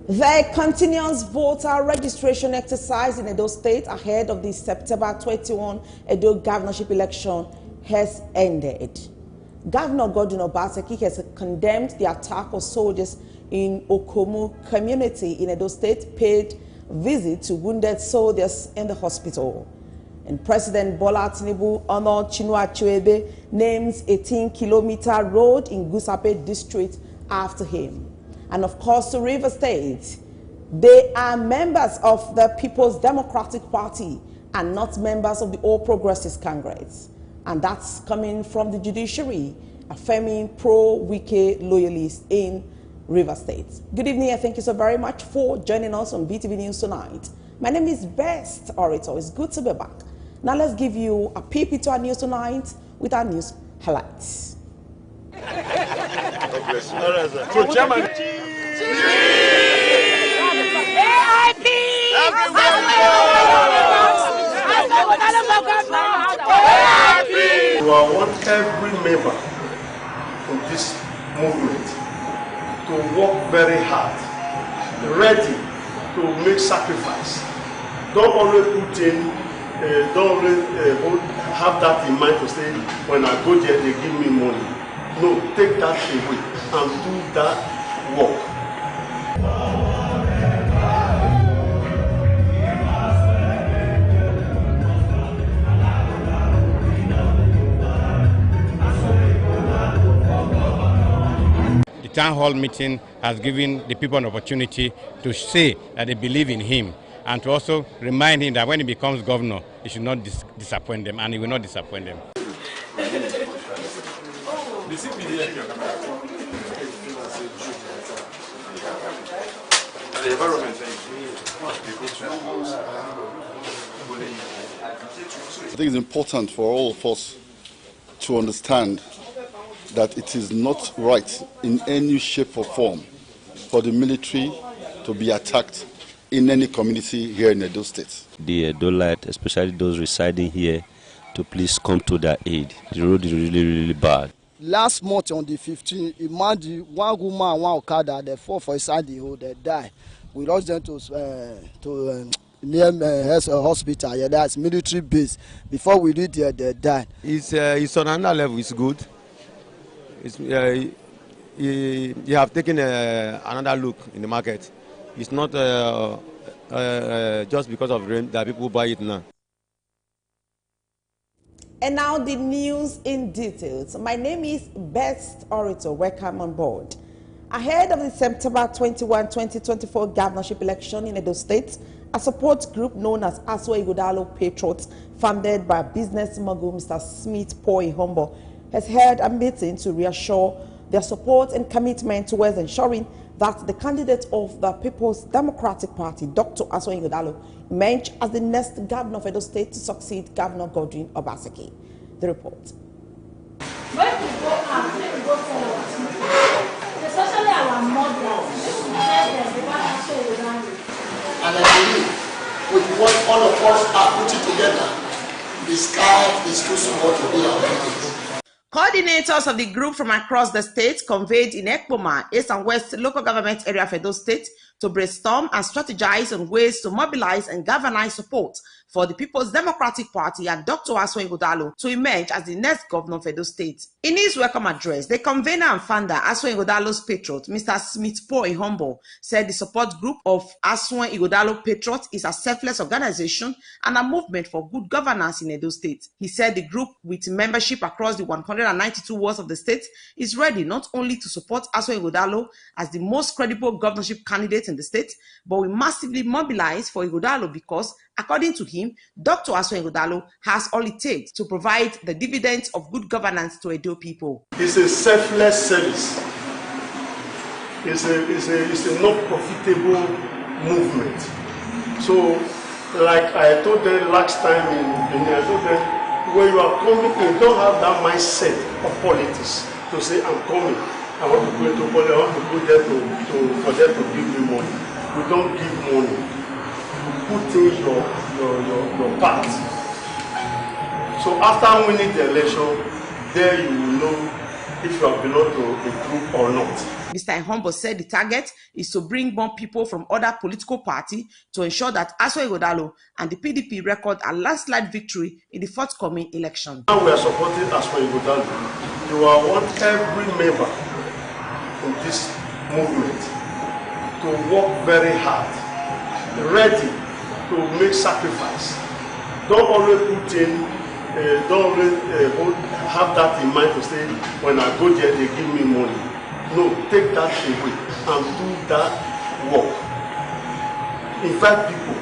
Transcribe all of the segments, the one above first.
The continuous voter registration exercise in Edo State ahead of the September 21 Edo governorship election has ended. Governor Godwin Obaseki has condemned the attack of soldiers in Okomu community in Edo State, paid visit to wounded soldiers in the hospital. And President Bola Tinubu honored Chinua Achebe names 18-kilometer road in Gusape district after him. And of course, to River State, they are members of the People's Democratic Party and not members of the All Progressives Congress. And that's coming from the judiciary, affirming pro-Wike loyalists in River State. Good evening and thank you so very much for joining us on BeeTv News tonight. My name is Best Orator. It's good to be back. Now let's give you a peep into our news tonight with our news highlights. God bless you. All right, sir. So, Chairman. I want every member of this movement to work very hard, ready to make sacrifice. Don't always put in, don't always have that in mind to say, when I go there, they give me money. No, take that away and do that work. The town hall meeting has given the people an opportunity to say that they believe in him and to also remind him that when he becomes governor, he should not disappoint them, and he will not disappoint them. I think it's important for all of us to understand that it is not right in any shape or form for the military to be attacked in any community here in Edo State. The Edolite, especially those residing here, to please come to their aid. The road is really bad. Last month on the 15th, imagine one woman and one Okada, they fall for inside the hole, they die. We rushed them to near hospital. Yeah, that's military base. Before we reach there, they died. It's on another level. It's good. It's, you have taken another look in the market. It's not just because of rain that people buy it now. And now the news in details. My name is Best Orator. Welcome on board. Ahead of the September 21, 2024 governorship election in Edo State, a support group known as Aswa Ighodalo Patriots, funded by business mogul Mr. Smith Poi Humbo, has held a meeting to reassure their support and commitment towards ensuring that the candidate of the People's Democratic Party, Dr. Aswa Ighodalo, emerged as the next governor of Edo State to succeed Governor Godwin Obaseki. The report. When we go out, when we go forward, especially our mothers, we tell them about Aswa Ighodalo. And I believe with what all of us are putting together, the sky is too small to be our limit. Coordinators of the group from across the state convened in Ekpoma, East and West local government area of Edo State to brainstorm and strategize on ways to mobilize and galvanize support for the People's Democratic Party and Dr. Aswa Ighodalo to emerge as the next governor of Edo State. In his welcome address, the convener and founder, Aswa Ighodalo's patriot, Mr. Smith Poi Humbo, said the support group of Aswa Ighodalo Patriots is a selfless organization and a movement for good governance in Edo State. He said the group, with membership across the 192 wards of the state, is ready not only to support Aswa Ighodalo as the most credible governorship candidate in the state, but we massively mobilize for Ighodalo because, according to him, Dr. Aswa Ighodalo has all it takes to provide the dividends of good governance to Edo people. It's a selfless service. It's a not profitable movement. So, like I told them last time I told them, when you are coming, you don't have that mindset of politics to say, I'm coming. I want to go to politics. I want to go there for them to give me money. We don't give money. You put in your part. So after winning the election, there you will know if you have belonged to a group or not. Mr. Ihombo said the target is to bring more people from other political parties to ensure that Aswa Ighodalo and the PDP record a landslide victory in the forthcoming election. Now we are supporting Aswa Ighodalo. You want every member of this movement to work very hard, ready to make sacrifice. Don't always put in, don't always have that in mind to say, when I go there, they give me money. No, take that away and do that work. Invite people.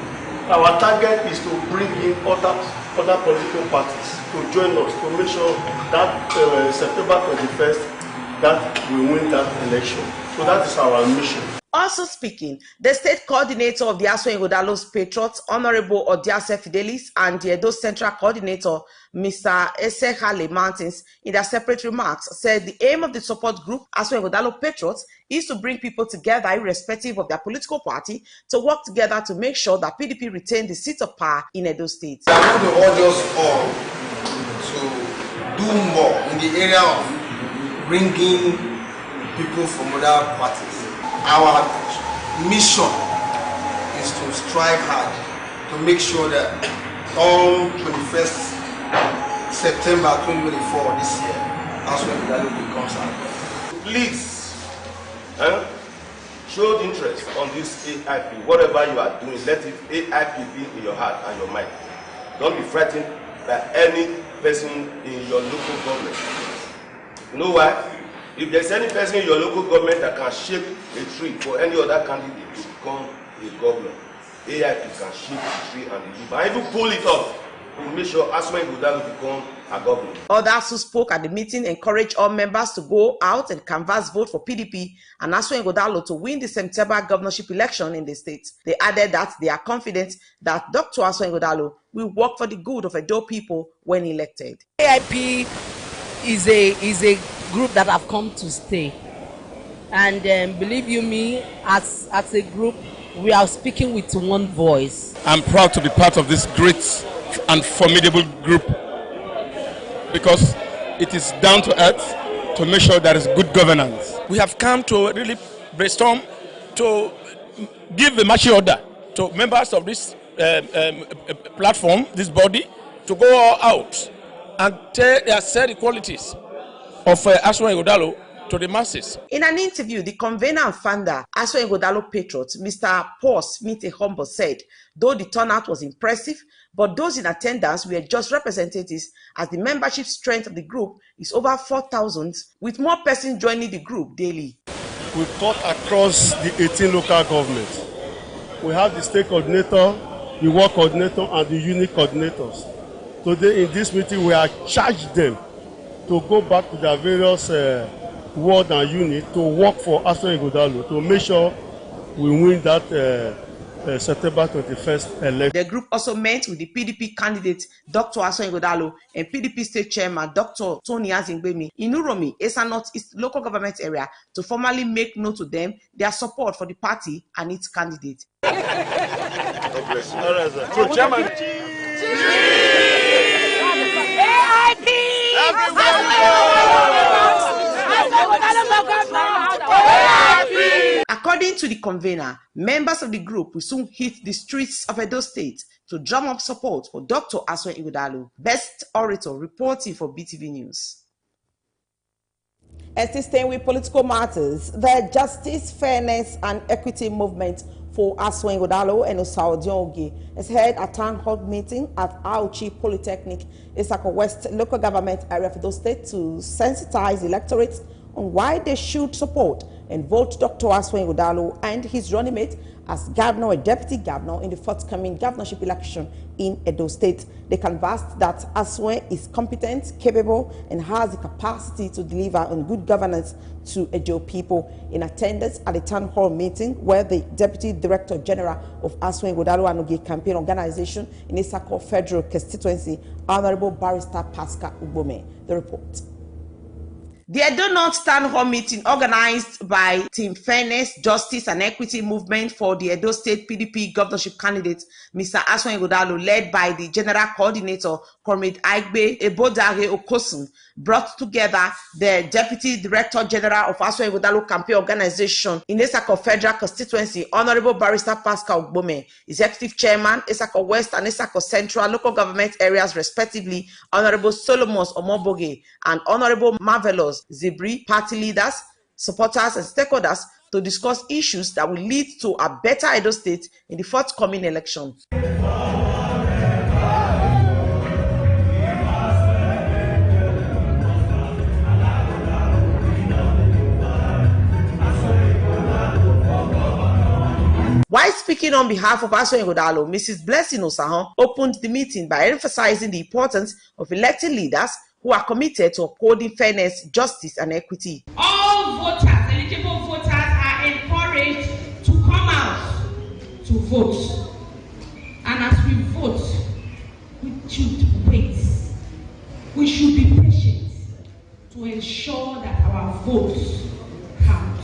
Our target is to bring in other political parties to join us to make sure that September 21st, that we win that election. So that is our mission. Also speaking, the state coordinator of the Aswa Ighodalo's Patriots, Honorable Odiase Fidelis, and the Edo Central Coordinator, Mr. Esehale Mountains, in their separate remarks, said the aim of the support group, Aswa Ighodalo Patriots, is to bring people together, irrespective of their political party, to work together to make sure that PDP retain the seat of power in Edo State. I want to urge us all to do more in the area of bringing people from other parties. Our mission is to strive hard to make sure that on 21st September 2024 this year, Aswa Ighodalo becomes our. Please show interest on this AIP. Whatever you are doing, let it AIP be in your heart and your mind. Don't be frightened by any person in your local government. You know why? If there's any person in your local government that can shape a tree for any other candidate to become a governor, AIP can shape the tree and the leaf. And even pull it off to make sure Aswa Ighodalo become a governor. Others who spoke at the meeting encouraged all members to go out and canvass vote for PDP and Aswa Ighodalo to win the September governorship election in the state. They added that they are confident that Dr. Aswa Ighodalo will work for the good of Edo people when elected. AIP is a group that have come to stay, and believe you me, as a group, we are speaking with one voice. I'm proud to be part of this great and formidable group because it is down to earth to make sure there is good governance. We have come to really brainstorm to give a marching order to members of this platform, this body, to go all out and tell their said qualities of Aswa Ighodalo to the masses. In an interview, the convener and founder, Aswa Ighodalo Patriots, Mr. Paul Smith Ihombo, said, though the turnout was impressive, but those in attendance were just representatives, as the membership strength of the group is over 4,000, with more persons joining the group daily. We cut across the 18 local governments. We have the state coordinator, the work coordinator, and the unit coordinators. Today in this meeting, we have charged them to go back to their various ward and unit to work for Aswa Ighodalo to make sure we win that September 21st election. The group also met with the PDP candidate Dr. Aswa Ighodalo and PDP state chairman Dr. Tony Azingbemi in Uromi, Esa North East local government area, to formally make known to them their support for the party and its candidate. God bless you. All right, sir. So, Chairman. According to the convener, members of the group will soon hit the streets of Edo State to drum up support for Dr. Aswa Ighodalo. Best orator reporting for BeeTv News. And still staying with political matters, the Justice, Fairness and Equity Movement for Aswa Ighodalo and Osaodiongi has held a town hall meeting at Auchi Polytechnic, Isako West local government area of Edo State to sensitize electorates on why they should support and vote Dr. Aswa Ighodalo and his running mate as governor or deputy governor in the forthcoming governorship election in Edo State. They canvassed that Aswa is competent, capable, and has the capacity to deliver on good governance to Edo people. In attendance at the town hall meeting, where the Deputy Director General of Aswa Ighodalo Anogie Campaign Organization in Isako Federal Constituency, Honorable Barrister Pascal Ubome. The report. The Edo North Town Hall meeting organized by Team Fairness, Justice and Equity Movement for the Edo State PDP governorship candidate, Mr. Aswan Ighodalo, led by the General Coordinator, Comrade Aigbe Ebodare Okosun, brought together the Deputy Director General of Aswan Ighodalo Campaign Organization in Esako Federal Constituency, Honorable Barrister Pascal Ogbome, Executive Chairman, Esako West and Esako Central Local Government Areas respectively, Honorable Solomon Omoboge and Honorable Marvelous Zibri, party leaders, supporters, and stakeholders to discuss issues that will lead to a better Edo State in the forthcoming election. While speaking on behalf of Aswan Ighodalo, Mrs. Blessing Osahon opened the meeting by emphasizing the importance of electing leaders who are committed to upholding fairness, justice, and equity. All voters, eligible voters, are encouraged to come out to vote. And as we vote, we should wait. We should be patient to ensure that our votes count.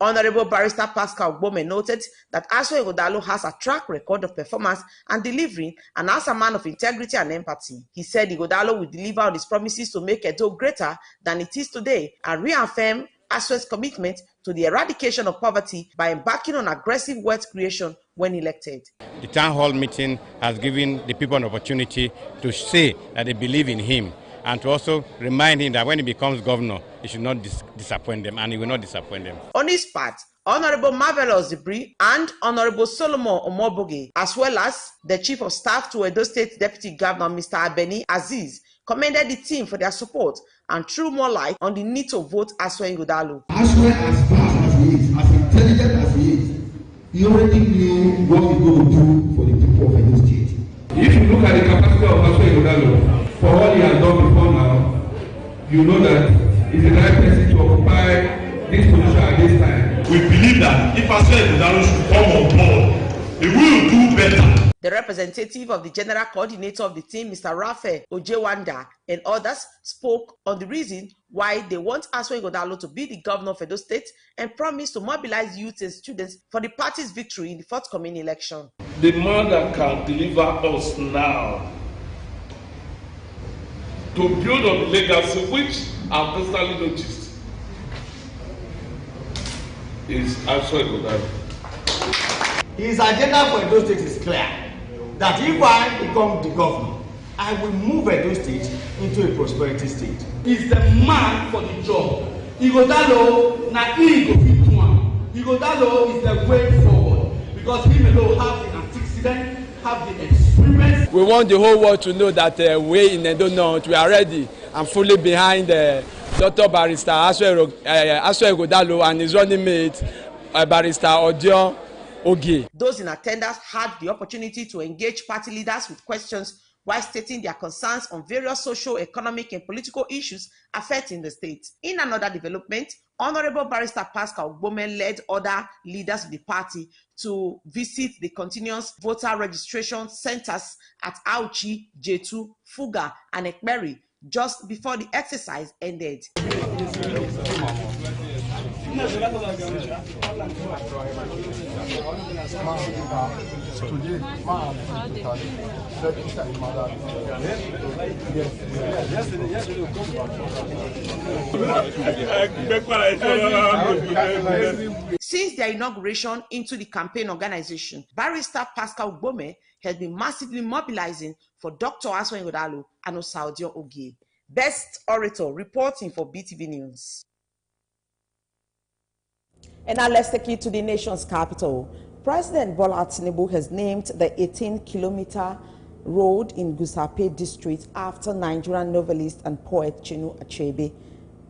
Honorable Barrister Pascal Ogbome noted that Aswan Ighodalo has a track record of performance and delivery, and as a man of integrity and empathy. He said Ighodalo will deliver on his promises to make Edo greater than it is today and reaffirm Aswan's commitment to the eradication of poverty by embarking on aggressive wealth creation when elected. The town hall meeting has given the people an opportunity to say that they believe in him, and to also remind him that when he becomes governor, he should not disappoint them, and he will not disappoint them. On his part, Honorable Marvelous Zibri and Honorable Solomon Omoboge, as well as the Chief of Staff to Edo State Deputy Governor Mr. Abeni Aziz, commended the team for their support and threw more light on the need to vote Aswan Ighodalo. Aswan, as smart as he is, as intelligent as he is, he already knew what he going to do for the people of Edo State. If you look at the capacity of Aswan Ighodalo, for all he has done before now, you know that he's the right person to occupy this position at this time. We believe that if Aswan Ighodalo should come on board, he will do better. The representative of the General Coordinator of the team, Mr. Raphael Ojewanda, and others spoke on the reason why they want Aswan Ighodalo to be the governor of Edo State and promised to mobilize youth and students for the party's victory in the forthcoming election. The man that can deliver us now to build on the legacy which I've personally noticed is Aswan Ighodalo. His agenda for Edo State is clear, that if I become the governor, I will move Edo State into a prosperity state. He's the man for the job. Ighodalo na he go fit do am. Ighodalo is the way forward because he alone have the antecedent, have the experience. We want the whole world to know that we in Edo North, we are ready and fully behind Dr. Barrister Aswan Ighodalo and his running mate, Barrister Odion Ogie. Those in attendance had the opportunity to engage party leaders with questions while stating their concerns on various social, economic, and political issues affecting the state. In another development, Honorable Barrister Pascal Ogbome led other leaders of the party to visit the continuous voter registration centers at Auchi, Jetu, Fuga, and Ekmeri just before the exercise ended. Since their inauguration into the campaign organization, Barrister Pascal Ogbome has been massively mobilizing for Dr. Aswan Ighodalo and Odion Ogie. Best Orator reporting for BeeTv News. And now let's take you to the nation's capital. President Bola Tinubu has named the 18-kilometer road in Gusape district after Nigerian novelist and poet Chinua Achebe.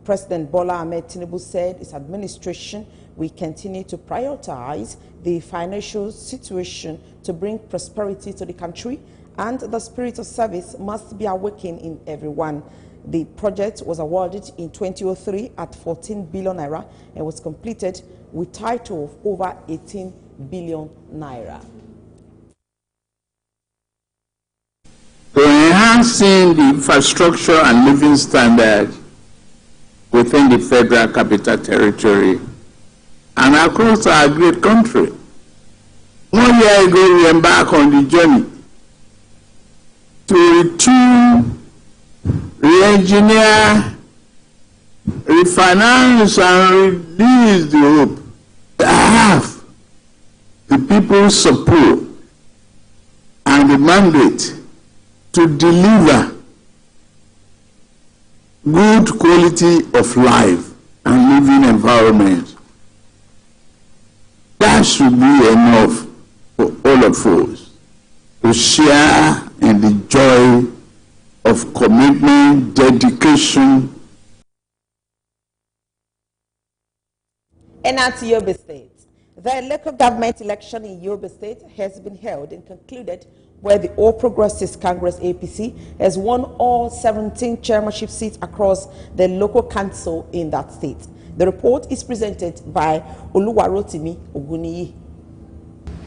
President Bola Ahmed Tinubu said his administration will continue to prioritize the financial situation to bring prosperity to the country, and the spirit of service must be awakened in everyone. The project was awarded in 2003 at 14 billion naira and was completed with title of over 18 billion naira. To enhancing the infrastructure and living standard within the Federal Capital Territory and across our great country. 1 year ago, we embarked on the journey to retool, re-engineer, refinance, and release the hope. I have the people's support and the mandate to deliver good quality of life and living environment. That should be enough for all of us to share in the joy of commitment, dedication. And at Yobe State, the local government election in Yobe State has been held and concluded, where the All Progressives Congress APC has won all 17 chairmanship seats across the local council in that state. The report is presented by Oluwarotimi Oguniyi.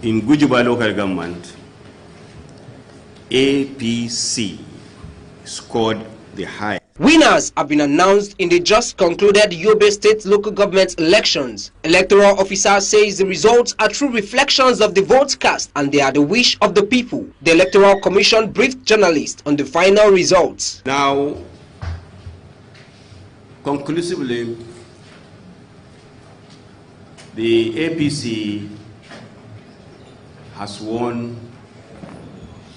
In Gujuba local government, APC scored the highest. Winners have been announced in the just concluded Yobe State local government elections. Electoral officer says the results are true reflections of the votes cast and they are the wish of the people. The Electoral Commission briefed journalists on the final results. Now, conclusively, the APC has won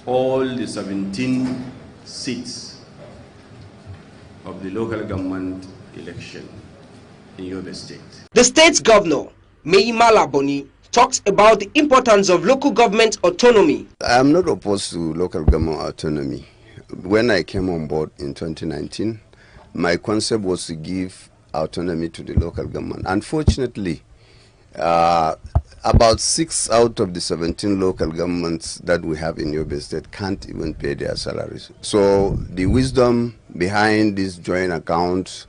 all the 17 seats of the local government election in Yobe State. The state's governor, Meima Laboni, talks about the importance of local government autonomy. I am not opposed to local government autonomy. When I came on board in 2019, my concept was to give autonomy to the local government. Unfortunately, about 6 out of the 17 local governments that we have in Yobe State can't even pay their salaries. So the wisdom behind this joint account,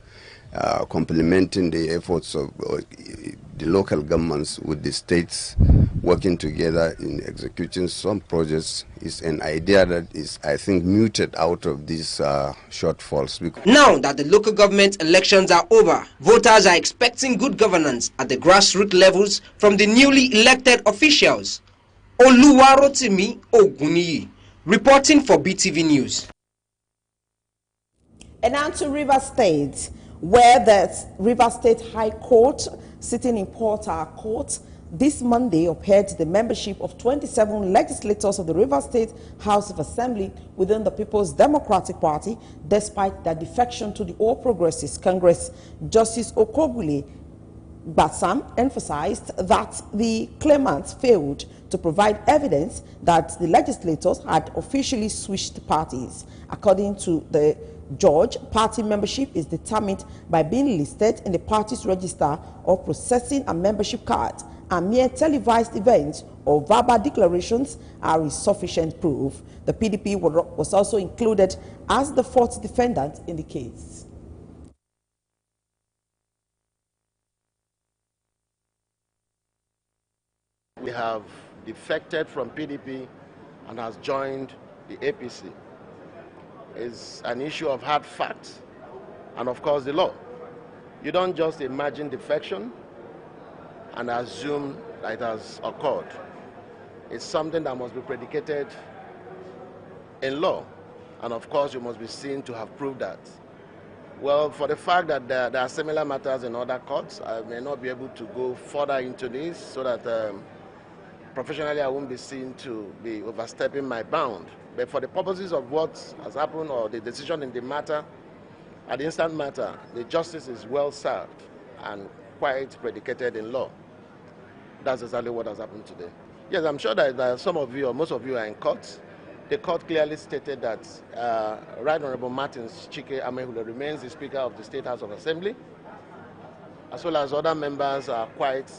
complementing the efforts of the local governments with the states working together in executing some projects, is an idea that is, I think, muted out of these shortfalls. Now that the local government elections are over, voters are expecting good governance at the grassroots levels from the newly elected officials. Oluwarotimi Oguniyi, reporting for BeeTv News. And now to Rivers State, where the Rivers State High Court, sitting in Port Harcourt, this Monday upheld the membership of 27 legislators of the Rivers State House of Assembly within the People's Democratic Party, despite their defection to the All Progressives Congress. Justice Okobule Bassam emphasized that the claimants failed to provide evidence that the legislators had officially switched parties. According to the judge, party membership is determined by being listed in the party's register or processing a membership card, and mere televised events or verbal declarations are insufficient proof. The PDP was also included as the fourth defendant in the case. We have defected from PDP and has joined the APC. It's an issue of hard facts and, of course, the law. You don't just imagine defection and assume that it has occurred. It's something that must be predicated in law, and of course you must be seen to have proved that. Well, for the fact that there are similar matters in other courts, I may not be able to go further into this so that professionally I won't be seen to be overstepping my bound. But for the purposes of what has happened or the decision in the matter, at the instant matter, the justice is well served and quite predicated in law. That's exactly what has happened today. Yes, I'm sure that some of you or most of you are in court. The court clearly stated that Right Honorable Martins Chike Amehule remains the Speaker of the State House of Assembly, as well as other members are quiet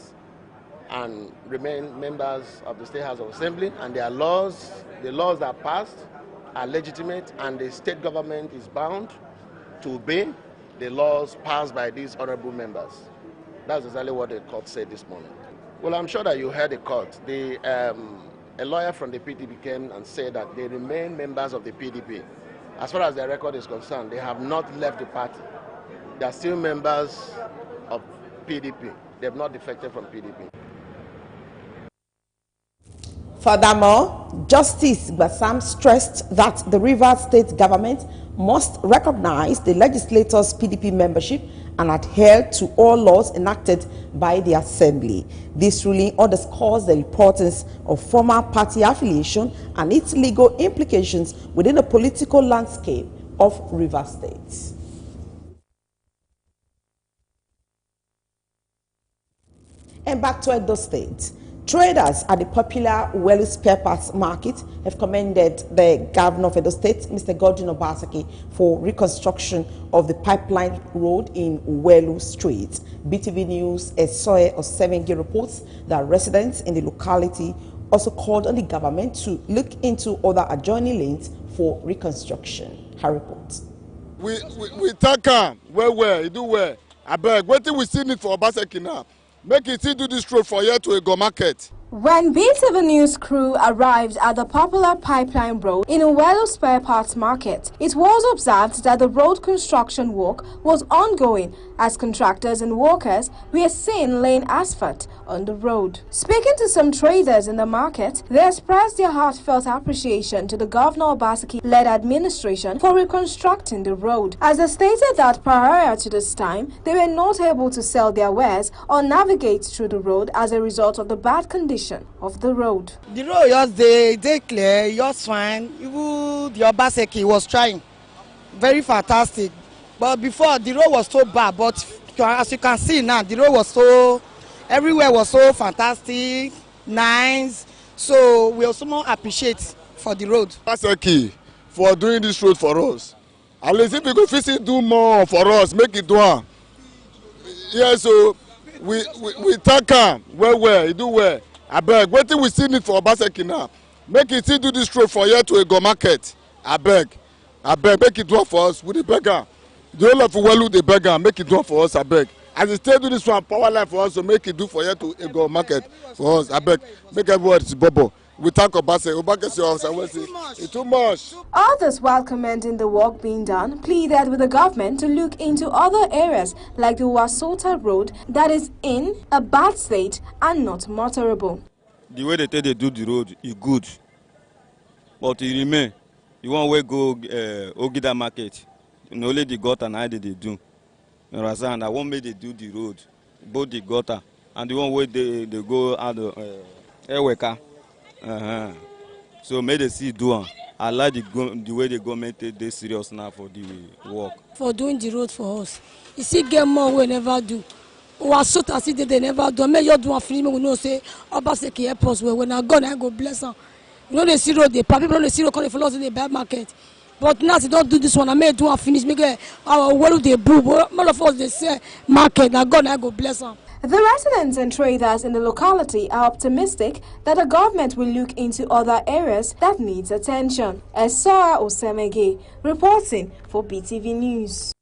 and remain members of the State House of Assembly, and their laws, the laws that passed are legitimate, and the state government is bound to obey the laws passed by these honorable members. That's exactly what the court said this morning. Well, I'm sure that you heard the court. A lawyer from the PDP came and said that they remain members of the PDP. As far as their record is concerned, they have not left the party. They are still members of PDP. They have not defected from PDP. Furthermore, Justice Basam stressed that the Rivers State government must recognize the legislators' PDP membership and adhere to all laws enacted by the Assembly. This ruling underscores the importance of former party affiliation and its legal implications within the political landscape of Rivers State. And back to Edo State. Traders at the popular Welu Spare Parts Market have commended the Governor of Edo State, Mr. Godwin Obaseki, for reconstruction of the pipeline road in Welu Street. BeeTv News Esoe Osemenge reports that residents in the locality also called on the government to look into other adjoining lanes for reconstruction. Her report. We thank him well, he do well. I beg, what we still need for Obaseki now? Make it do this road for here to a go market. When BeeTv News crew arrived at the popular pipeline road in Welu Spare Parts Market, it was observed that the road construction work was ongoing as contractors and workers were seen laying asphalt on the road. Speaking to some traders in the market, they expressed their heartfelt appreciation to the Governor Obaseki-led administration for reconstructing the road, as they stated that prior to this time, they were not able to sell their wares or navigate through the road as a result of the bad condition of the road. The road just they clear, just fine. Even the Obaseki was trying, very fantastic. But before the road was so bad, but as you can see now, the road was so, everywhere was so fantastic, nice. So we also more appreciate for the road. Obaseki for doing this road for us. At least if you could visit do more for us, make it do one. Yeah, so we thank him well, he do well. I beg, what we still need for Obaseki now? Make it still do this road for here to a go market. I beg, make it do for us with the beggar. The whole of Welu, the beggar, make it do for us, I beg. As it still do this one, power line for us, so make it do for here to a go market for us, I beg. Make everyone see bubble. We thank Obaseki, it's too much. Others, while commending the work being done, pleaded with the government to look into other areas like the Wasota Road that is in a bad state and not motorable. The way they do the road is good, but it remain. You want to go Ogida Market, only the gutter and how they do. You understand? I won't make they do the road, both the gutter and the one way they go out Eweka. So may they see do. I like the way the government they serious now for the work. For doing the road for us. You see, get more we never do. Was so see they never do. May you do a film we know say Obaseki help us when I go bless them. You know the see road they people know the see road come for us in the bad market. But now they don't do this one. I may do a finish. Make our world they boo. All of us they say market. I go bless them. The residents and traders in the locality are optimistic that the government will look into other areas that needs attention. Esoe Osemenge, reporting for BeeTv News.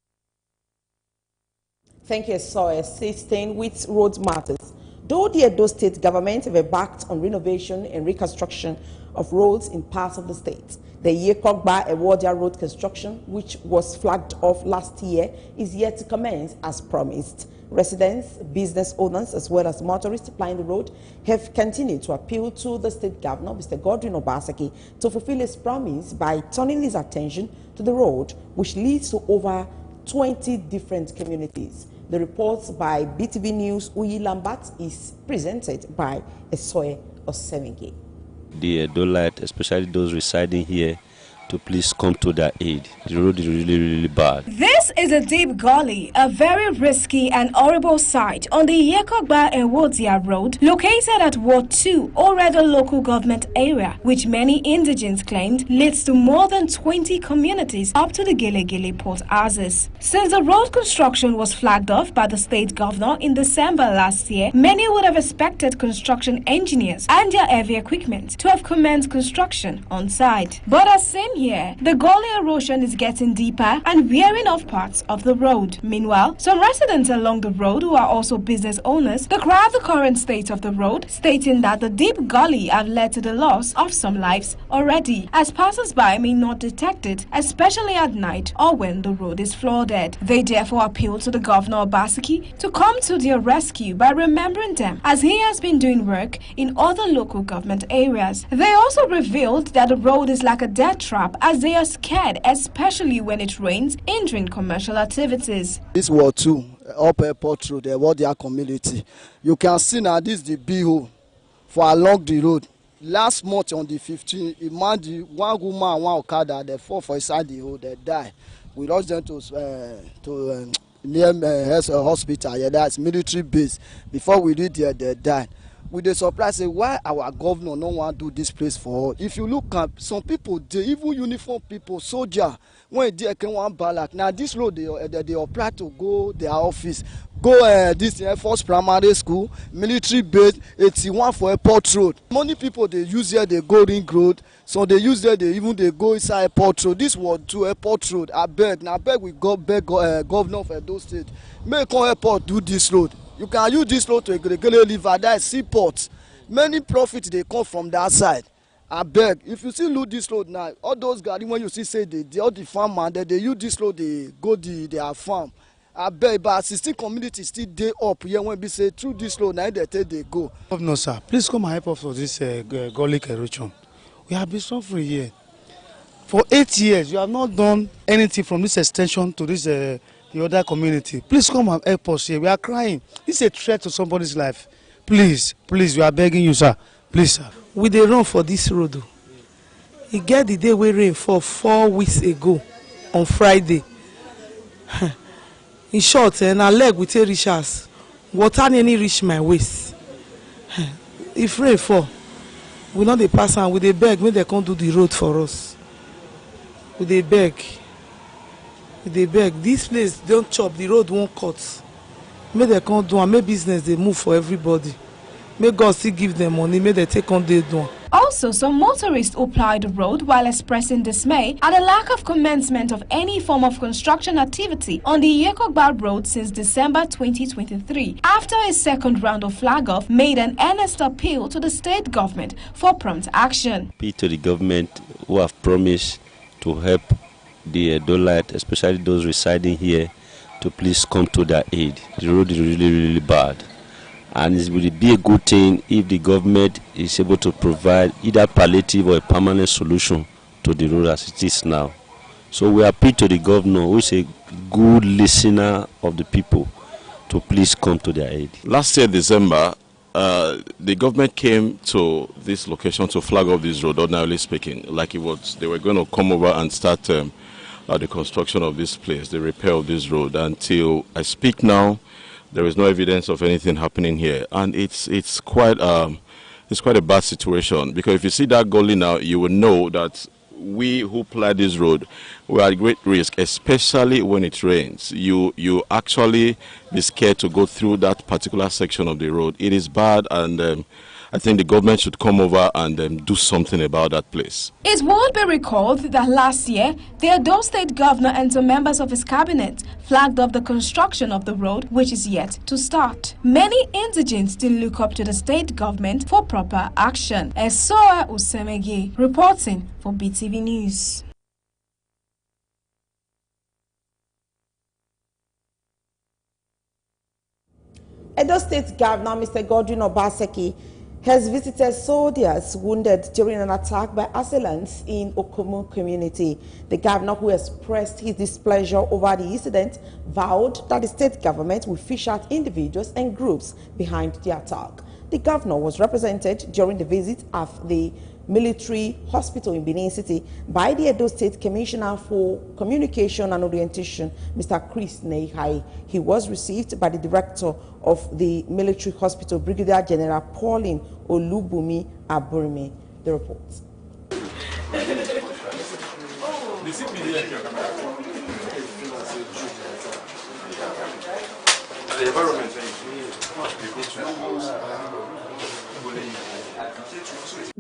Thank you, Esoe. Staying with road matters. Though the Edo State government have embarked on renovation and reconstruction of roads in parts of the state, the Yekogba-Ewodia road construction, which was flagged off last year, is yet to commence as promised. Residents, business owners, as well as motorists applying the road have continued to appeal to the state governor, Mr. Godwin Obaseki, to fulfill his promise by turning his attention to the road, which leads to over 20 different communities. The report by BeeTv News Uyi Lambert is presented by Esoe Osemenge. The Edolite, especially those residing here, to please come to their aid. The road is really bad. This is a deep gully, a very risky and horrible site on the Yekogba-Ewodia road, located at Ward 2, Oredo local government area, which many indigents claimed leads to more than 20 communities up to the Gele port houses. Since the road construction was flagged off by the state governor in December last year, many would have expected construction engineers and their heavy equipment to have commenced construction on site. But as seen year, the gully erosion is getting deeper and wearing off parts of the road. Meanwhile, some residents along the road who are also business owners decry the current state of the road, stating that the deep gully have led to the loss of some lives already, as passers-by may not detect it, especially at night or when the road is flooded. They therefore appeal to the Governor Obaseki to come to their rescue by remembering them, as he has been doing work in other local government areas. They also revealed that the road is like a death trap, as they are scared, especially when it rains, hindering commercial activities. This Ward 2, up Airport Road, the Wardia community. You can see now this is the B-hole for along the road. Last month on the 15th, imagine one woman and one Okada, they fall for inside the hole, they die. We rushed them to near hospital, yeah, that's military base. Before we reach there, they died. We dey surprise say why our governor no want to do this place for us. If you look at some people, they even uniform people, soldier, when they can one ballot. Now this road they apply to go their office, go this Air Force Primary School, military base, 81 for Airport Road. Many people they use here, they go Ring Road, so they use there, they go inside Airport Road. This was to Airport Road. I beg we go beg governor of Edo State, make on airport do this road. You can use this road to regularly river, that is seaport. Many profits they come from that side. I beg, if you see look this road now, all those guys when you see say all the farmers they use this road, they go their farm. I beg, but 16 communities still day up here when we say through this road now they take they go. Governor sir, please come and help us for this gully erosion. We have been suffering here for 8 years. You have not done anything from this extension to this the other community. Please come and help us here. We are crying. This is a threat to somebody's life. Please, we are begging you, sir. Please, sir. We dey run for this road. E get the day we rain for 4 weeks ago on Friday. In short, na leg we take reach us. Water nearly reach my waist. If rain fall, we not dey pass and we dey beg make they come do the road for us. We dey beg. They beg. This place don't chop, the road won't cut. May they come do and make business they move for everybody. May God still give them money, may they take on their do. Also, some motorists who plied the road while expressing dismay at the lack of commencement of any form of construction activity on the Yekogba Road since December 2023, after a second round of flag-off made an earnest appeal to the state government for prompt action. Appeal to the government who have promised to help the Dolite, especially those residing here, to please come to their aid. The road is really bad, and it will be a good thing if the government is able to provide either palliative or a permanent solution to the road as it is now. So we appeal to the governor, who is a good listener of the people, to please come to their aid. Last year, December, the government came to this location to flag off this road, ordinarily speaking, like it was. They were going to come over and start the construction of this place, the repair of this road. Until I speak now, there is no evidence of anything happening here, and it's quite a bad situation, because if you see that gully now, you will know that we who ply this road, we are at great risk, especially when it rains. You actually be scared to go through that particular section of the road. It is bad, and I think the government should come over and do something about that place. It would be recalled that last year, the Edo State Governor and some members of his cabinet flagged off the construction of the road, which is yet to start. Many indigents still look up to the state government for proper action. Esoa Usemege reporting for BeeTv News. Edo State Governor Mr. Godwin Obaseki has visited soldiers wounded during an attack by assailants in Okomu community. The governor, who expressed his displeasure over the incident, vowed that the state government will fish out individuals and groups behind the attack. The governor was represented during the visit of the military hospital in Benin City by the Edo State Commissioner for Communication and Orientation, Mr. Chris Neihai. He was received by the director of the military hospital, Brigadier General Pauline Olubumi Aburime. The report.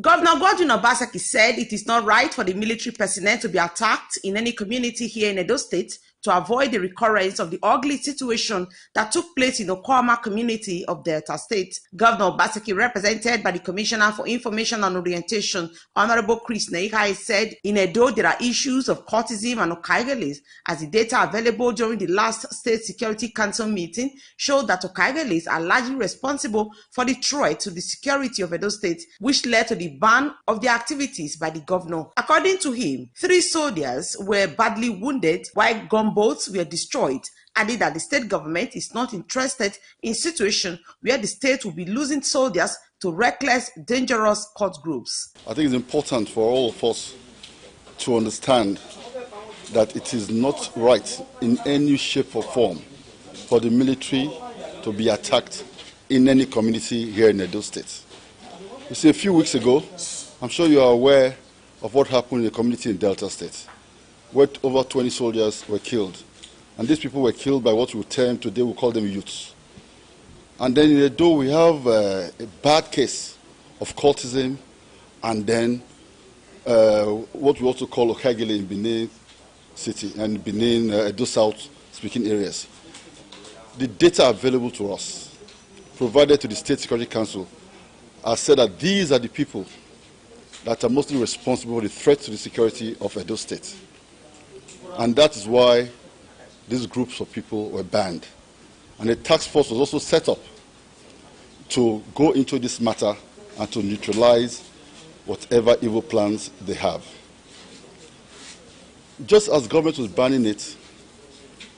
Governor Godwin Obaseki said it is not right for the military personnel to be attacked in any community here in Edo State to avoid the recurrence of the ugly situation that took place in the Okwama community of Delta State. Governor Obaseki, represented by the Commissioner for Information and Orientation, Honorable Chris Neikai, said in Edo there are issues of cultism and okaigeles, as the data available during the last State Security Council meeting showed that okaigeles are largely responsible for the threat to the security of Edo State, which led to the ban of the activities by the governor. According to him, 3 soldiers were badly wounded while gunboats were destroyed, adding that the state government is not interested in a situation where the state will be losing soldiers to reckless, dangerous cult groups. I think it's important for all of us to understand that it is not right in any shape or form for the military to be attacked in any community here in Edo State. You see, a few weeks ago, I'm sure you are aware of what happened in the community in Delta State, where over 20 soldiers were killed. And these people were killed by what we term today, we call them youths. And then in Edo, we have a bad case of cultism, and then what we also call okagele in Benin City and Benin, Edo South speaking areas. The data available to us, provided to the State Security Council, has said that these are the people that are mostly responsible for the threat to the security of Edo State. And that is why these groups of people were banned. And a task force was also set up to go into this matter and to neutralize whatever evil plans they have. Just as government was banning it,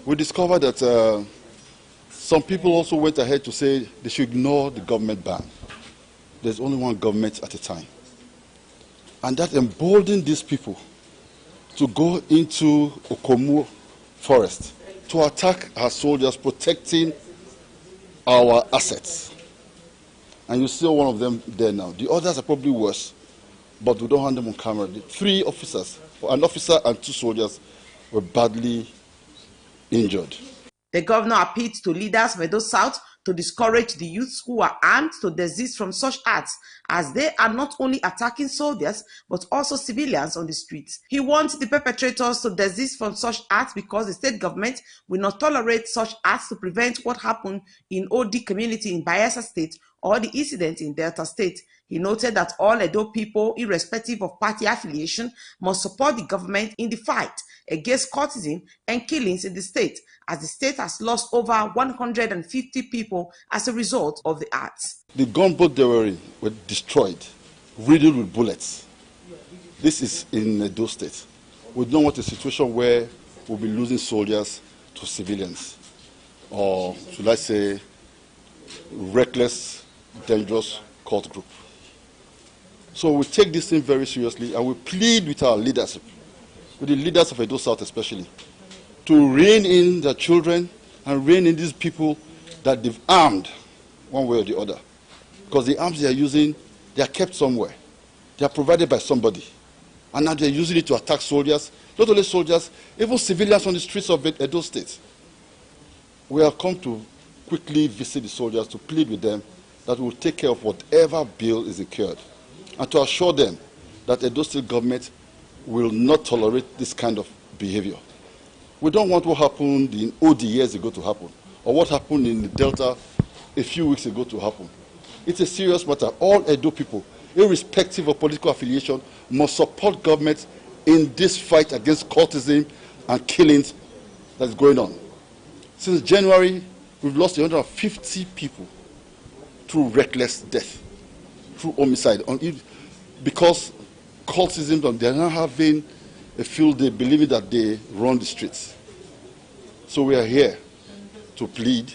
we discovered that some people also went ahead to say they should ignore the government ban. There's only one government at a time. And that emboldened these people to go into Okomu forest to attack our soldiers protecting our assets. And you see one of them there now. The others are probably worse, but we don't have them on camera. The 3 officers, an officer and 2 soldiers, were badly injured. The governor appealed to leaders of Edo South to discourage the youths who are armed to desist from such acts, as they are not only attacking soldiers but also civilians on the streets. He wants the perpetrators to desist from such acts because the state government will not tolerate such acts to prevent what happened in OD community in Bayelsa State or the incident in Delta State. He noted that all Edo people, irrespective of party affiliation, must support the government in the fight against cultism and killings in the state, as the state has lost over 150 people as a result of the acts. The gunboat they were in were destroyed, riddled with bullets. This is in Edo State. We don't want a situation where we'll be losing soldiers to civilians, or should I say, reckless, dangerous cult group. So we take this thing very seriously, and we plead with our leadership, with the leaders of Edo South especially, to rein in their children and rein in these people that they've armed one way or the other. Because the arms they are using, they are kept somewhere. They are provided by somebody. And now they are using it to attack soldiers, not only soldiers, even civilians on the streets of Edo State. We have come to quickly visit the soldiers to plead with them that we will take care of whatever bill is incurred, and to assure them that Edo State government will not tolerate this kind of behavior. We don't want what happened in OD years ago to happen, or what happened in the Delta a few weeks ago to happen. It's a serious matter. All Edo people, irrespective of political affiliation, must support government in this fight against cultism and killings that is going on. Since January, we've lost 150 people through reckless death, through homicide, because cultism, they're not having a field day believing that they run the streets. So we are here to plead,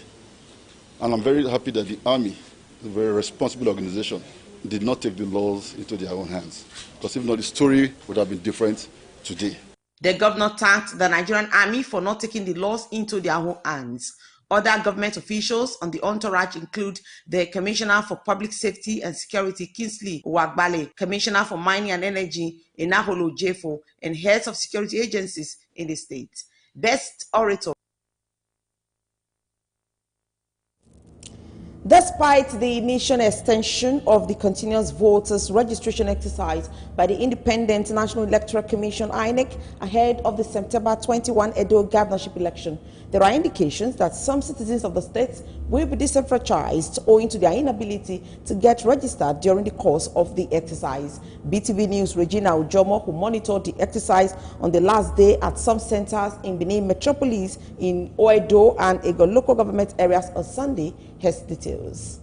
and I'm very happy that the Army, a very responsible organization, did not take the laws into their own hands. Because if not, the story would have been different today. The governor thanked the Nigerian Army for not taking the laws into their own hands. Other government officials on the entourage include the Commissioner for Public Safety and Security, Kingsley Wagbale, Commissioner for Mining and Energy, Enaholo Jefo, and heads of security agencies in the state. Best Orator. Despite the initial extension of the continuous voters registration exercise by the Independent National Electoral Commission (INEC) ahead of the September 21 Edo governorship election, there are indications that some citizens of the state will be disenfranchised owing to their inability to get registered during the course of the exercise. BeeTv News' Regina Ujomo, who monitored the exercise on the last day at some centers in Benin Metropolis, in Oedo and Ego local government areas on Sunday, has details.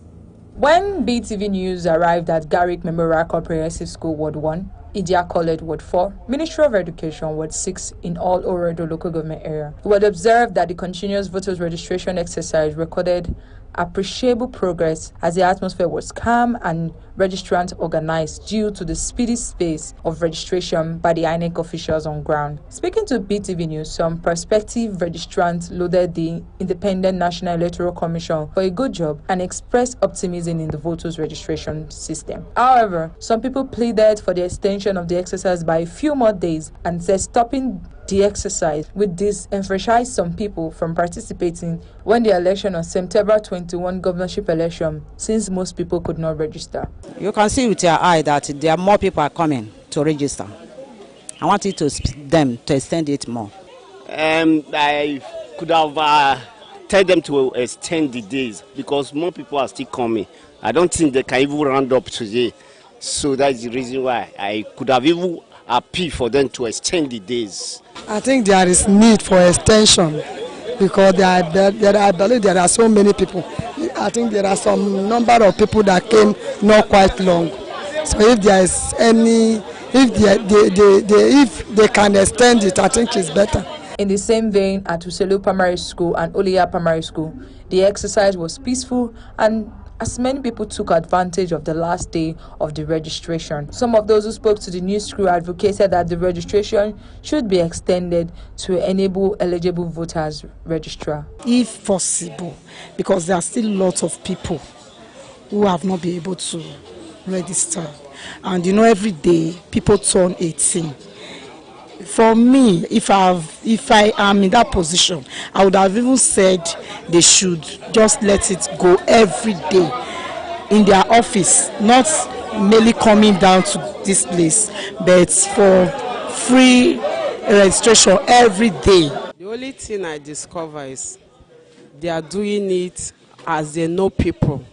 When BeeTv News arrived at Garrick Memorial Comprehensive School Ward 1, Idia College Ward 4, Ministry of Education Ward 6 in all Oredo local government area, we would observe that the continuous voters registration exercise recorded appreciable progress as the atmosphere was calm and registrants organized due to the speedy pace of registration by the INEC officials on ground. Speaking to BeeTv News, some prospective registrants lauded the Independent National Electoral Commission for a good job and expressed optimism in the voters registration system. However, some people pleaded for the extension of the exercise by a few more days and said stopping the exercise would disenfranchise some people from participating when the election on September 21 governorship election, since most people could not register. You can see with your eye that there are more people are coming to register. I want it to them to extend it more. I could have tell them to extend the days because more people are still coming. I don't think they can even round up today. So that's the reason why I could have even appealed for them to extend the days. I think there is need for extension because I believe there are so many people. I think there are some number of people that came not quite long. So if there is any, if they can extend it, I think it's better. In the same vein, at Uselu Primary School and Oliya Primary School, the exercise was peaceful and as many people took advantage of the last day of the registration. Some of those who spoke to the news crew advocated that the registration should be extended to enable eligible voters register. If possible, because there are still lots of people who have not been able to register. And you know, every day people turn 18. For me, if I am in that position, I would have even said they should just let it go every day in their office, not merely coming down to this place, but for free registration every day. The only thing I discover is they are doing it as they know people.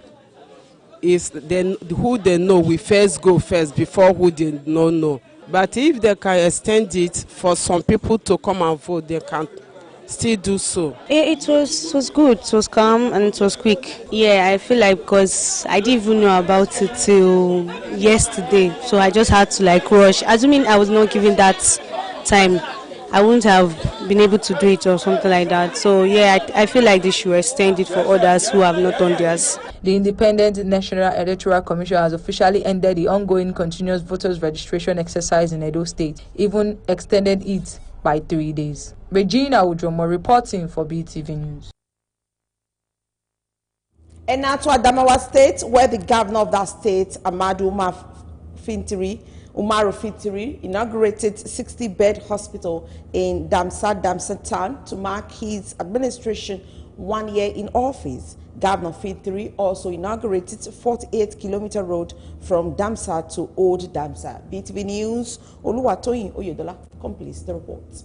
Is then who they know we first go first before who they don't know. But if they can extend it for some people to come and vote, they can still do so. It was good, it was calm and it was quick. Yeah, I feel like because I didn't even know about it till yesterday, so I just had to like rush. Assuming I was not given that time, I wouldn't have been able to do it or something like that. So yeah, I feel like they should extend it for others who have not done theirs. The Independent National Electoral Commission has officially ended the ongoing continuous voters registration exercise in Edo State, even extended it by 3 days. Regina Ujomo reporting for BeeTv News. And now to Adamawa State, where the governor of that state, Umaru Fintiri, inaugurated 60-bed hospital in Damsa town to mark his administration 1 year in office. Governor Fintiri also inaugurated 48-kilometer road from Damsa to Old Damsa. BeeTv News, Oluwatoyin Oyedola completes the report.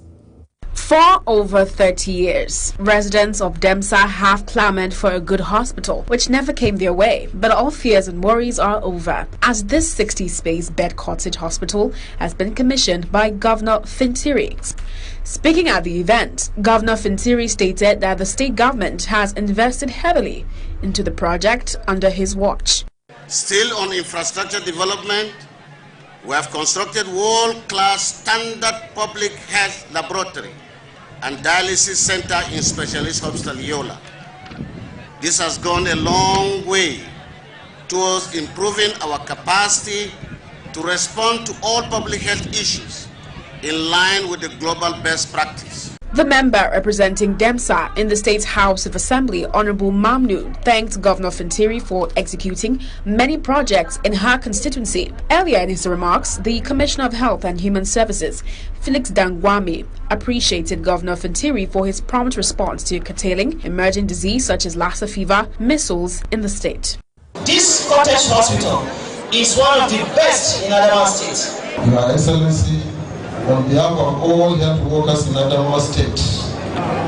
For over 30 years, residents of Demsa have clamored for a good hospital, which never came their way. But all fears and worries are over, as this 60-space bed cottage hospital has been commissioned by Governor Fintiri. Speaking at the event, Governor Fintiri stated that the state government has invested heavily into the project under his watch. Still on infrastructure development, we have constructed world-class standard public health laboratory and dialysis center in Specialist Hospital Yola. This has gone a long way towards improving our capacity to respond to all public health issues in line with the global best practice. The member representing Demsa in the State House of Assembly, Honorable Mamnu, thanked Governor Fintiri for executing many projects in her constituency. Earlier in his remarks, the Commissioner of Health and Human Services, Felix Dangwami, appreciated Governor Fintiri for his prompt response to curtailing emerging disease such as Lassa fever, measles in the state. This cottage hospital is one of the best in Adamawa State. Your Excellency, on behalf of all health workers in Adamawa State,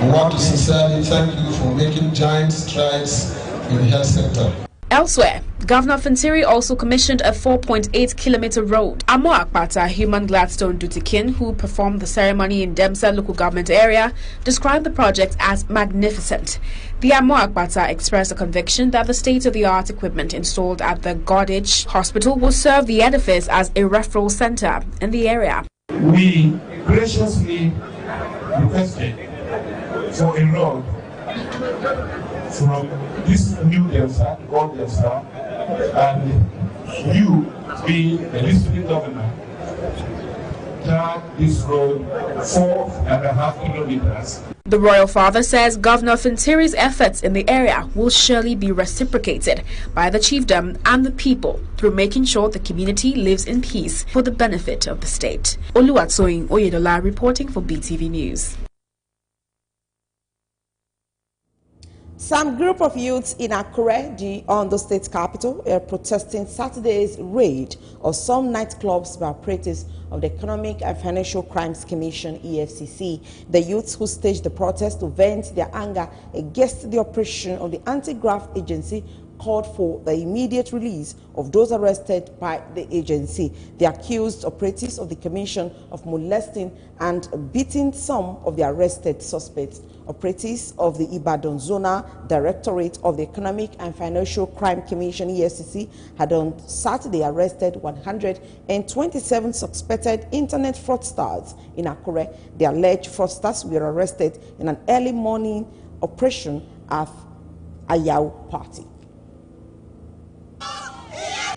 we want to sincerely thank you for making giant strides in the health sector. Elsewhere, Governor Fintiri also commissioned a 4.8-kilometer road. Amo Akpata, Human Gladstone Dutikin, who performed the ceremony in Demsa local government area, described the project as magnificent. The Amo Akpata expressed a conviction that the state-of-the-art equipment installed at the Goddage Hospital will serve the edifice as a referral center in the area. We graciously requested for a road from this new Demsa, called Demsa, and you, being the district governor, tar this road 4.5 kilometers. The royal father says Governor Fintiri's efforts in the area will surely be reciprocated by the chiefdom and the people through making sure the community lives in peace for the benefit of the state. Oluwatoyin Oyedola reporting for BeeTv News. Some group of youths in Akure, the Ondo State capital, are protesting Saturday's raid of some nightclubs by operatives of the Economic and Financial Crimes Commission, EFCC. The youths who staged the protest to vent their anger against the operation of the anti-graft agency called for the immediate release of those arrested by the agency. The accused operatives of the commission of molesting and beating some of the arrested suspects. Operatives of the Ibadan Zonal Directorate of the Economic and Financial Crime Commission, EFCC, had on Saturday arrested 127 suspected internet fraudsters in Akure. The alleged fraudsters were arrested in an early morning operation at Ayau Party.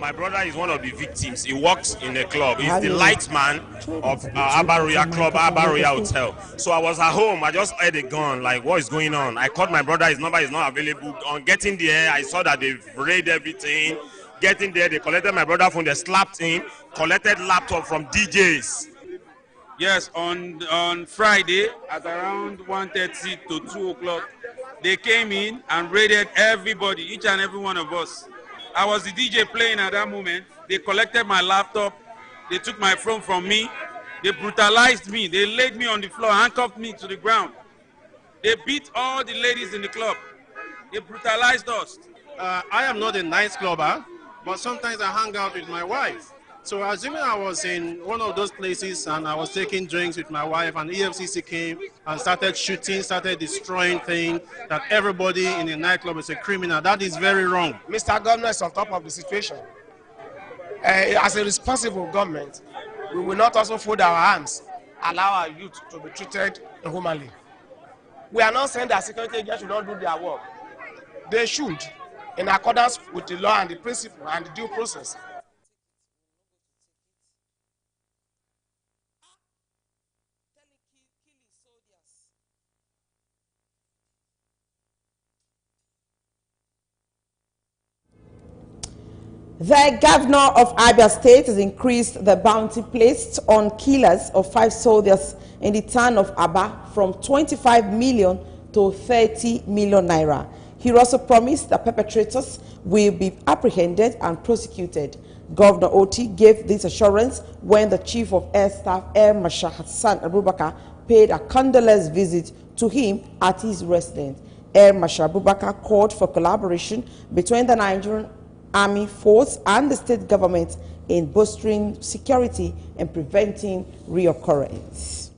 My brother is one of the victims. He works in a club. He's the light man of Abaroya Club, Abaroya Hotel. So I was at home. I just heard a gun, like, what is going on? I called my brother. His number is not available. On getting there, I saw that they've raided everything. Getting there, they collected my brother's phone. They slapped him, collected laptop from DJs. Yes, on Friday at around 1:30 to 2 o'clock, they came in and raided everybody, each and every one of us. I was the DJ playing at that moment. They collected my laptop. They took my phone from me. They brutalized me. They laid me on the floor, handcuffed me to the ground. They beat all the ladies in the club. They brutalized us. I am not a nightclubber, but sometimes I hang out with my wife. So assuming I was in one of those places and I was taking drinks with my wife and EFCC came and started shooting, started destroying things, that everybody in the nightclub is a criminal. That is very wrong. Mr. Governor is on top of the situation. As a responsible government, we will not also fold our hands, allow our youth to be treated inhumanly. We are not saying that security agents should not do their work. They should, in accordance with the law and the principle and the due process. The governor of Abia State has increased the bounty placed on killers of 5 soldiers in the town of Aba from 25 million to 30 million naira. He also promised that perpetrators will be apprehended and prosecuted. Governor Oti gave this assurance when the Chief of Air Staff, Air Marshal Hassan Abubakar, paid a condolence visit to him at his residence. Air Marshal Abubakar called for collaboration between the Nigerian Army Force and the state government in bolstering security and preventing reoccurrence.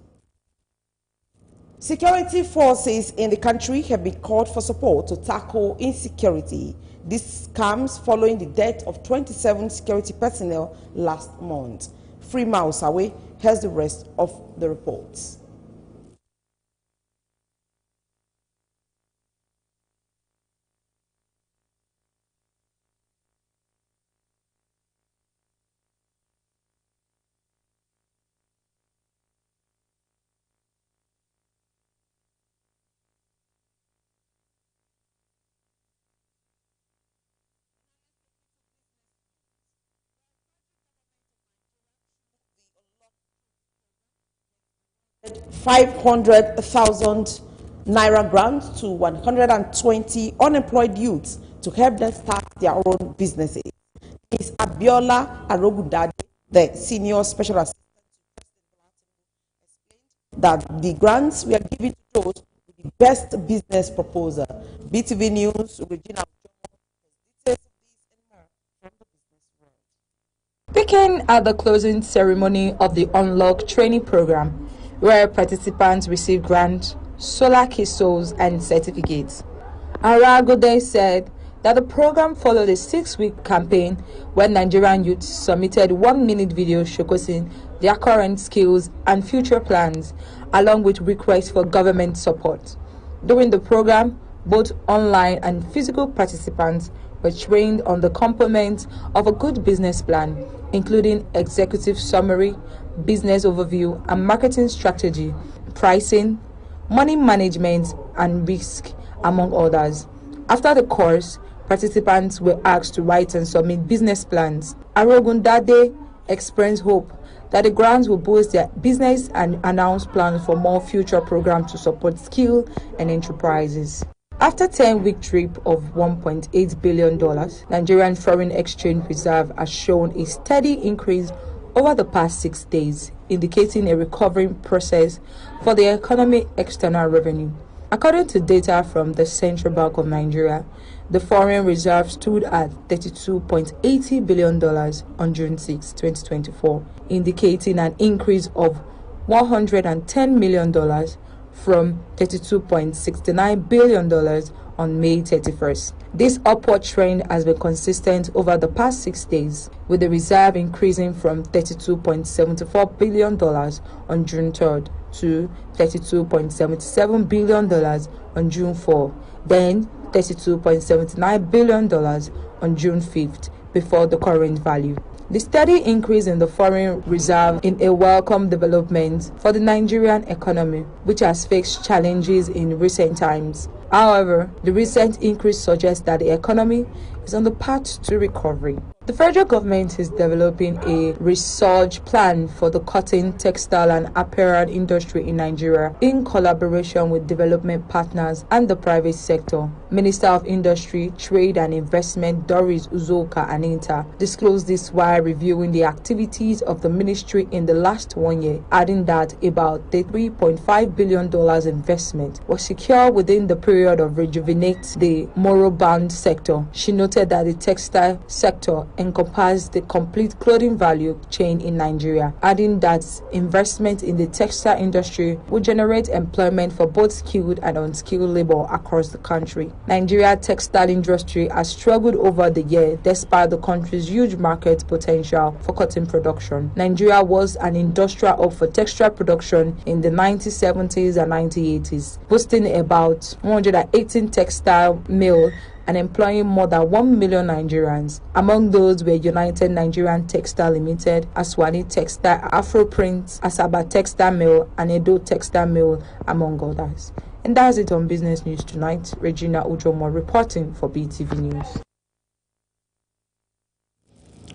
Security forces in the country have been called for support to tackle insecurity. This comes following the death of 27 security personnel last month. Freema Osawe has the rest of the reports. 500,000 naira grant to 120 unemployed youths to help them start their own businesses. Ms. Abiola Arogundade, the senior special assistant, that the grants we are giving to those with the best business proposal. BeeTv News, Regina. Speaking at the closing ceremony of the Unlock training program, where participants received grants, solar keystones, and certificates, Aragode said that the program followed a 6-week campaign where Nigerian youths submitted 1-minute videos showcasing their current skills and future plans, along with requests for government support. During the program, both online and physical participants were trained on the components of a good business plan, including executive summary, business overview and marketing strategy, pricing, money management and risk, among others. After the course, participants were asked to write and submit business plans. Arogundade expressed hope that the grants will boost their business and announce plans for more future programs to support skill and enterprises. After a 10-week trip of $1.8 billion, Nigerian foreign exchange reserve has shown a steady increase over the past 6 days, indicating a recovering process for the economic external revenue. According to data from the Central Bank of Nigeria, the foreign reserve stood at $32.80 billion on June 6, 2024, indicating an increase of $110 million from $32.69 billion on May 31st. This upward trend has been consistent over the past 6 days, with the reserve increasing from $32.74 billion on June 3rd to $32.77 billion on June 4th, then $32.79 billion on June 5th, before the current value. The steady increase in the foreign reserve is a welcome development for the Nigerian economy, which has faced challenges in recent times. However, the recent increase suggests that the economy is on the path to recovery. The federal government is developing a resurge plan for the cotton, textile and apparel industry in Nigeria in collaboration with development partners and the private sector. Minister of Industry, Trade and Investment Doris Uzoka Anita disclosed this while reviewing the activities of the ministry in the last 1 year, adding that about $3.5 billion investment was secured within the period of rejuvenate the moribund sector. She noted that the textile sector encompass the complete clothing value chain in Nigeria, adding that investment in the textile industry will generate employment for both skilled and unskilled labor across the country. Nigeria textile industry has struggled over the year despite the country's huge market potential for cotton production. Nigeria was an industrial hub for textile production in the 1970s and 1980s, boasting about 118 textile mills and employing more than 1 million Nigerians. Among those were United Nigerian Textile Limited, Aswani Textile, Afroprint, Asaba Textile Mill, and Edo Textile Mill, among others. And that's it on Business News Tonight. Regina Ujomo reporting for BeeTv News.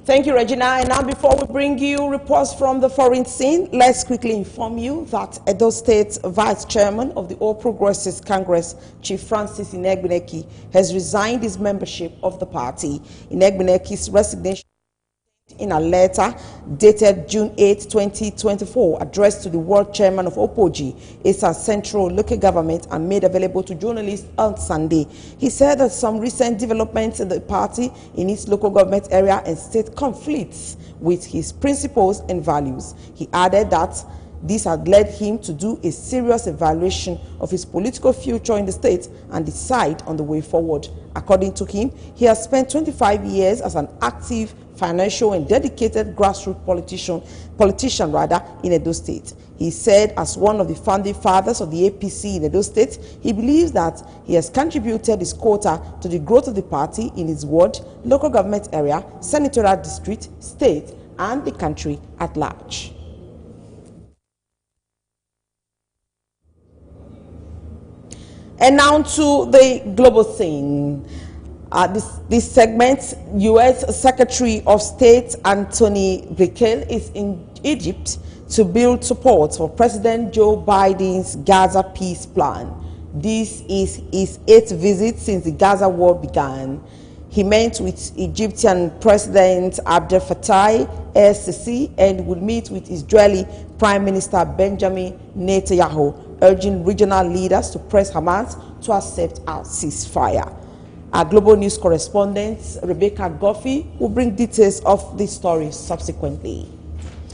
Thank you, Regina. And now, before we bring you reports from the foreign scene, let's quickly inform you that Edo State Vice Chairman of the All Progressives Congress, Chief Francis Inegbineki, has resigned his membership of the party. Inegbineki's resignation in a letter dated June 8, 2024, addressed to the World Chairman of Opoji, Esa Central Local Government, and made available to journalists on Sunday. He said that some recent developments in the party in its local government area and state conflicts with his principles and values. He added that this had led him to do a serious evaluation of his political future in the state and decide on the way forward. According to him, he has spent 25 years as an active, financial and dedicated grassroots politician in Edo State. He said, as one of the founding fathers of the APC in Edo State, he believes that he has contributed his quota to the growth of the party in his ward, local government area, senatorial district, state, and the country at large. And now to the global scene. This segment, U.S. Secretary of State Antony Blinken is in Egypt to build support for President Joe Biden's Gaza peace plan. This is his 8th visit since the Gaza war began. He met with Egyptian President Abdel Fattah el-Sisi and will meet with Israeli Prime Minister Benjamin Netanyahu, urging regional leaders to press Hamas to accept a ceasefire. Our global news correspondent Rebecca Goffey will bring details of this story subsequently.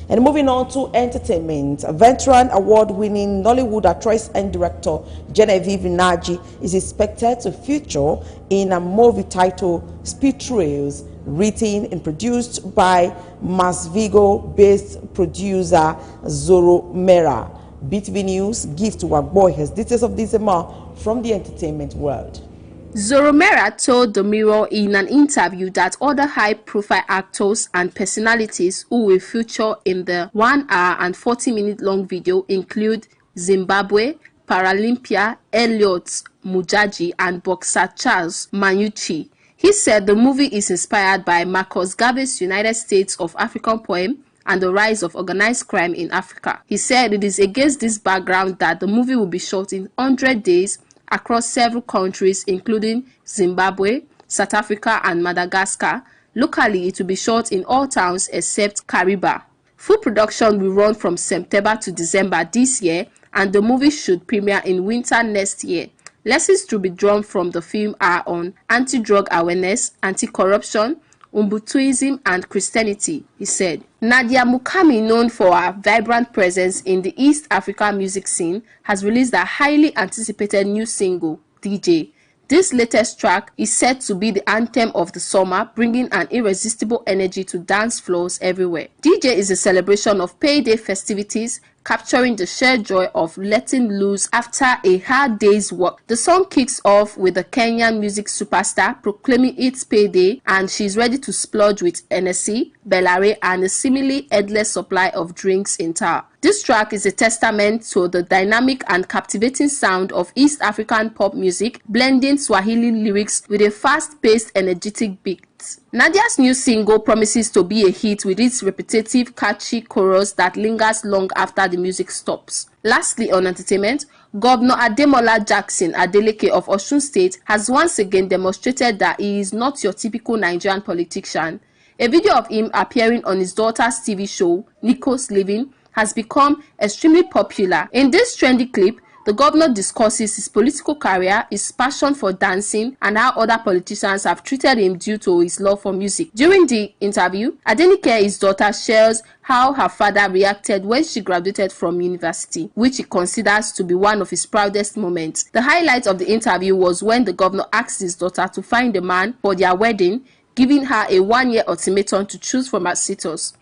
And moving on to entertainment, a veteran award-winning Nollywood actress and director Genevieve Nnaji is expected to feature in a movie titled Speed Trails, written and produced by Masvigo-based producer Zoro Mera. BeeTv News Gift Wagboy has details of this and more from the entertainment world. Zoromera told The Mirror in an interview that other high-profile actors and personalities who will feature in the 1 hour and 40-minute long video include Zimbabwe, Paralympia, Elliot Mujaji, and boxer Charles Manyuchi. He said the movie is inspired by Marcus Garvey's United States of African poem and the rise of organized crime in Africa. He said it is against this background that the movie will be shot in 100 days across several countries including Zimbabwe, South Africa and Madagascar. Locally, it will be shot in all towns except Kariba. Full production will run from September to December this year, and the movie should premiere in winter next year. Lessons to be drawn from the film are on anti-drug awareness, anti-corruption, Ubuntuism and Christianity, he said. Nadia Mukami, known for her vibrant presence in the East African music scene, has released a highly anticipated new single, DJ. This latest track is said to be the anthem of the summer, bringing an irresistible energy to dance floors everywhere. DJ is a celebration of payday festivities, capturing the shared joy of letting loose after a hard day's work. The song kicks off with the Kenyan music superstar proclaiming it's payday and she's ready to splurge with NSC, Bellare and a seemingly endless supply of drinks in town. This track is a testament to the dynamic and captivating sound of East African pop music, blending Swahili lyrics with a fast-paced, energetic beat. Nadia's new single promises to be a hit with its repetitive, catchy chorus that lingers long after the music stops. Lastly, on entertainment, Governor Ademola Jackson Adeleke of Osun State has once again demonstrated that he is not your typical Nigerian politician. A video of him appearing on his daughter's TV show, Nico's Living, has become extremely popular. In this trendy clip, the governor discusses his political career, his passion for dancing, and how other politicians have treated him due to his love for music. During the interview, Adenike, his daughter, shares how her father reacted when she graduated from university, which he considers to be one of his proudest moments. The highlight of the interview was when the governor asked his daughter to find a man for their wedding, giving her a 1-year ultimatum to choose from her suitors.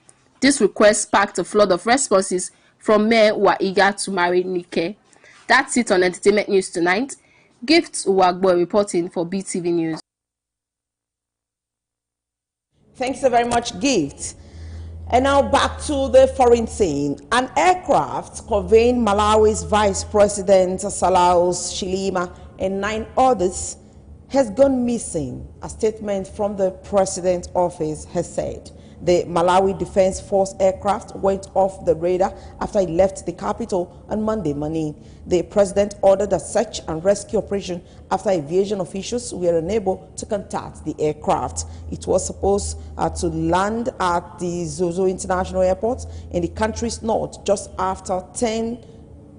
This request sparked a flood of responses from men who are eager to marry Nike. That's it on entertainment news tonight. Gift Wagboy reporting for BeeTv News. Thanks so very much, Gift. And now back to the foreign scene. An aircraft conveying Malawi's Vice President Salaus Chilima and 9 others has gone missing, a statement from the President's office has said. The Malawi Defense Force aircraft went off the radar after it left the capital on Monday morning. The president ordered a search and rescue operation after aviation officials were unable to contact the aircraft. It was supposed to land at the Zozo International Airport in the country's north just after 10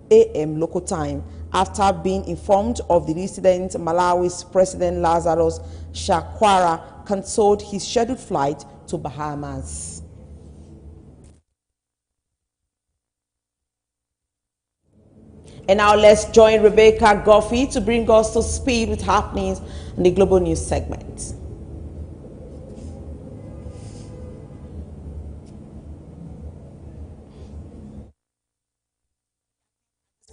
a.m. local time. After being informed of the incident, Malawi's President Lazarus Chakwera cancelled his scheduled flight to Bahamas. And now let's join Rebecca Goffey to bring us to speed with happenings in the global news segment.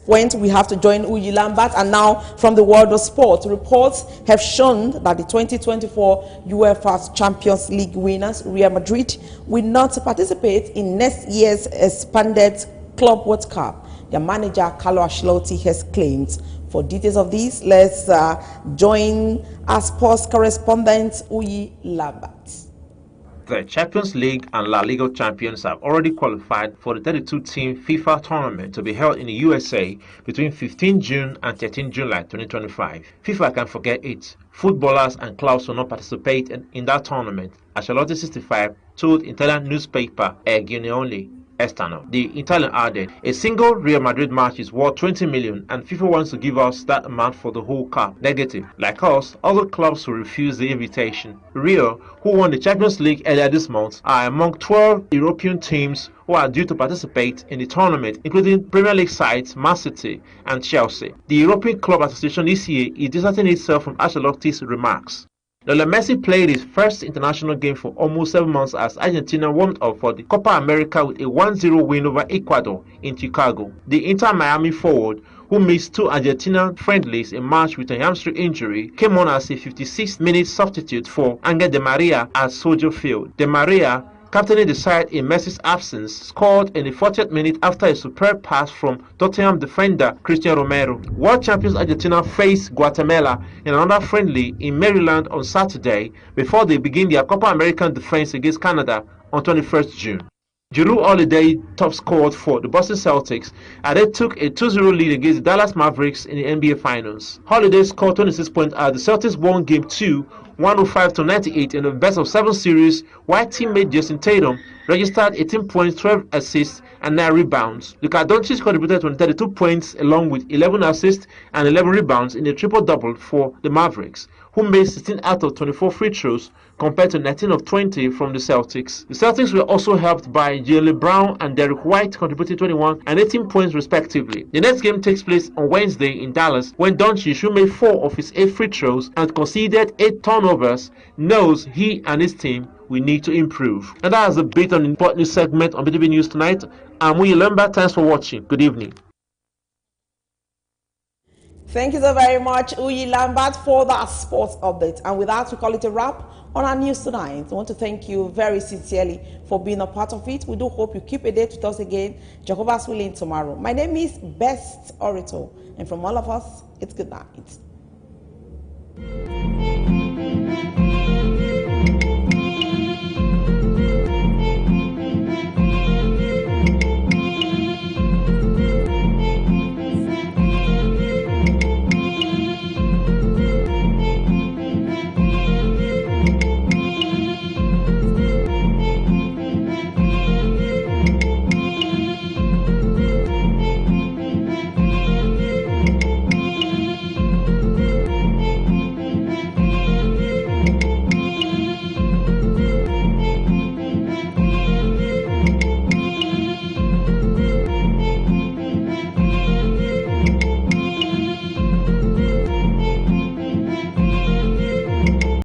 We have to join Uyi Lambert, and now from the world of sport, reports have shown that the 2024 UEFA Champions League winners, Real Madrid, will not participate in next year's expanded Club World Cup. Their manager, Carlo Ancelotti, has claimed. For details of this, let's join our sports correspondent, Uyi Lambert. The Champions League and La Liga champions have already qualified for the 32-team FIFA tournament to be held in the USA between 15 June and 13 July 2025. FIFA can forget it. Footballers and clubs will not participate in that tournament, Ancelotti 65 told Italian newspaper El Giornale. The Italian added, a single Real Madrid match is worth 20 million and FIFA wants to give us that amount for the whole cup. Negative. Like us, other clubs will refuse the invitation. Real, who won the Champions League earlier this month, are among 12 European teams who are due to participate in the tournament, including Premier League sides Man City and Chelsea. The European Club Association this year is distancing itself from Ancelotti's remarks. Lionel Messi played his first international game for almost 7 months as Argentina warmed up for the Copa America with a 1-0 win over Ecuador in Chicago. The Inter Miami forward, who missed 2 Argentina friendlies in March with a hamstring injury, came on as a 56-minute substitute for Angel Di Maria at Soldier Field. Di Maria, captaining the side in Messi's absence, scored in the 40th minute after a superb pass from Tottenham defender Christian Romero. World champions Argentina face Guatemala in another friendly in Maryland on Saturday before they begin their Copa American defense against Canada on 21st June. Jrue Holiday top scored for the Boston Celtics and they took a 2-0 lead against the Dallas Mavericks in the NBA Finals. Holiday scored 26 points as the Celtics won Game 2 105-98 in the best-of-7 series, while teammate Jason Tatum registered 18 points, 12 assists, and 9 rebounds. Luka Doncic contributed 32 points along with 11 assists and 11 rebounds in a triple-double for the Mavericks, who made 16 out of 24 free throws compared to 19 of 20 from the Celtics. The Celtics were also helped by Jaylen Brown and Derrick White contributing 21 and 18 points respectively. The next game takes place on Wednesday in Dallas when Doncic, who made 4 of his 8 free throws and conceded 8 turnovers, knows he and his team will need to improve. And that is a bit on the important news segment on BeeTv News tonight. I'm William Lambert. Thanks for watching. Good evening. Thank you so very much, Uyi Lambert, for that sports update. And with that, we call it a wrap on our news tonight. I want to thank you very sincerely for being a part of it. We do hope you keep a date with us again, Jehovah's willing, tomorrow. My name is Best Orator, and from all of us, it's good night.